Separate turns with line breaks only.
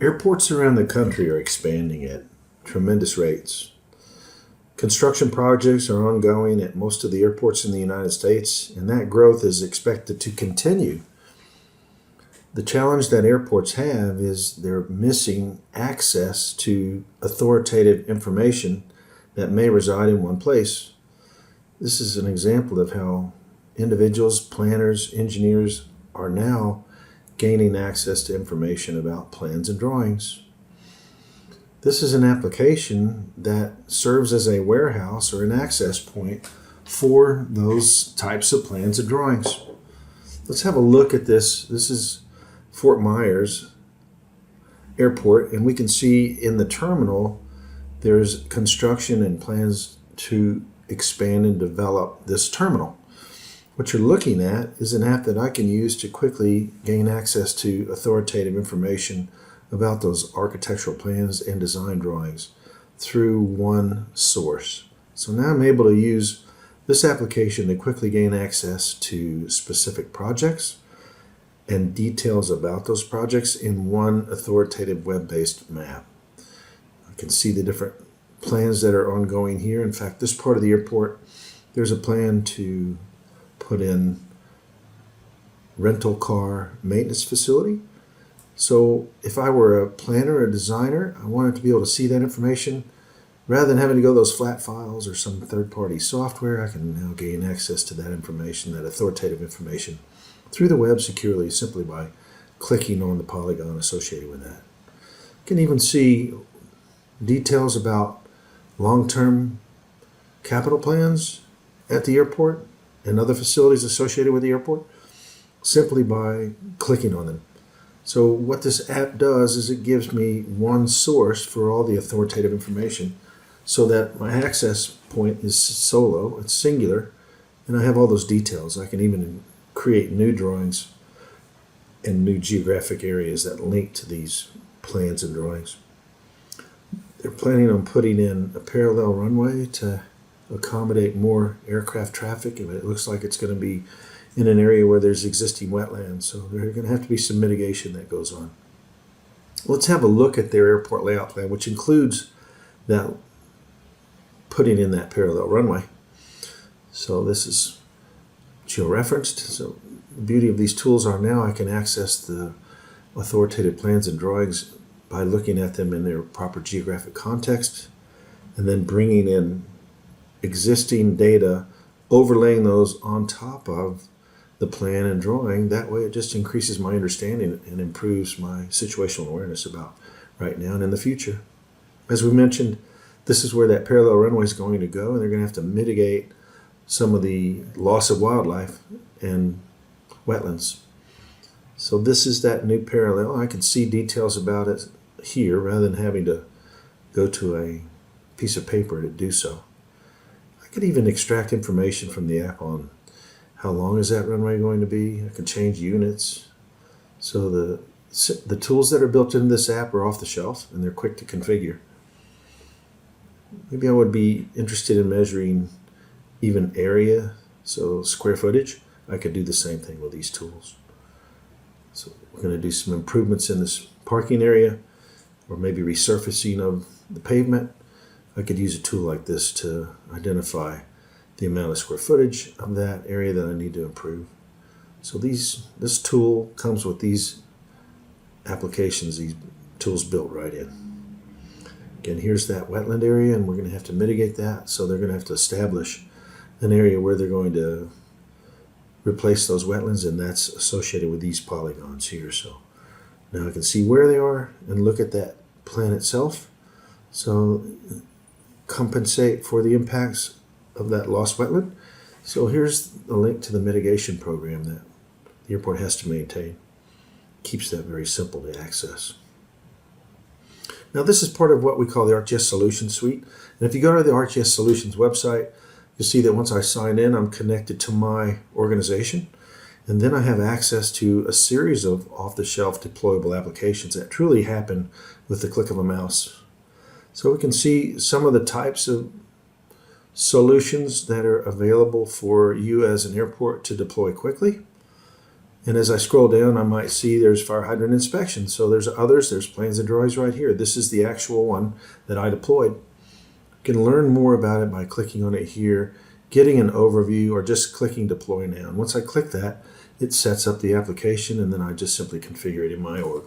Airports around the country are expanding at tremendous rates. Construction projects are ongoing at most of the airports in the United States, and that growth is expected to continue. The challenge that airports have is they're missing access to authoritative information that may reside in one place. This is an example of how individuals, planners, engineers are now gaining access to information about plans and drawings. This is an application that serves as a warehouse or an access point for those types of plans and drawings. Let's have a look at this. This is Fort Myers Airport, and we can see in the terminal there's construction and plans to expand and develop this terminal. What you're looking at is an app that I can use to quickly gain access to authoritative information about those architectural plans and design drawings through one source. So now I'm able to use this application to quickly gain access to specific projects and details about those projects in one authoritative web-based map. I can see the different plans that are ongoing here. In fact, this part of the airport, there's a plan to put in rental car maintenance facility. So if I were a planner or a designer, I wanted to be able to see that information. Rather than having to go to those flat files or some third-party software, I can now gain access to that information, that authoritative information, through the web securely, simply by clicking on the polygon associated with that. You can even see details about long-term capital plans at the airport and other facilities associated with the airport simply by clicking on them. So what this app does is it gives me one source for all the authoritative information so that my access point is solo, it's singular, and I have all those details. I can even create new drawings and new geographic areas that link to these plans and drawings. They're planning on putting in a parallel runway to accommodate more aircraft traffic, and it looks like it's going to be in an area where there's existing wetlands, so there's going to have to be some mitigation that goes on. Let's have a look at their airport layout plan, which includes that putting in that parallel runway. So this is geo-referenced. So the beauty of these tools are now I can access the authoritative plans and drawings by looking at them in their proper geographic context and then bringing in existing data, overlaying those on top of the plan and drawing. That way it just increases my understanding and improves my situational awareness about right now and in the future. As we mentioned, this is where that parallel runway is going to go, and they're going to have to mitigate some of the loss of wildlife and wetlands. So this is that new parallel. I can see details about it here rather than having to go to a piece of paper to do so. I could even extract information from the app on how long is that runway going to be. I can change units. So the tools that are built into this app are off the shelf and they're quick to configure. Maybe I would be interested in measuring even area, so square footage. I could do the same thing with these tools. So we're going to do some improvements in this parking area or maybe resurfacing of the pavement. I could use a tool like this to identify the amount of square footage of that area that I need to improve. So this tool comes with these applications, these tools built right in. Again, here's that wetland area, and we're going to have to mitigate that. So they're going to have to establish an area where they're going to replace those wetlands, and that's associated with these polygons here. So now I can see where they are and look at that plan itself. So compensate for the impacts of that lost wetland. So here's the link to the mitigation program that the airport has to maintain. Keeps that very simple to access. Now this is part of what we call the ArcGIS Solutions Suite. And if you go to the ArcGIS Solutions website, you'll see that once I sign in, I'm connected to my organization. And then I have access to a series of off-the-shelf deployable applications that truly happen with the click of a mouse. So we can see some of the types of solutions that are available for you as an airport to deploy quickly. And as I scroll down, I might see there's fire hydrant inspection. So there's others, there's plans and drawings right here. This is the actual one that I deployed. You can learn more about it by clicking on it here, getting an overview, or just clicking deploy now. And once I click that, it sets up the application, and then I just simply configure it in my org.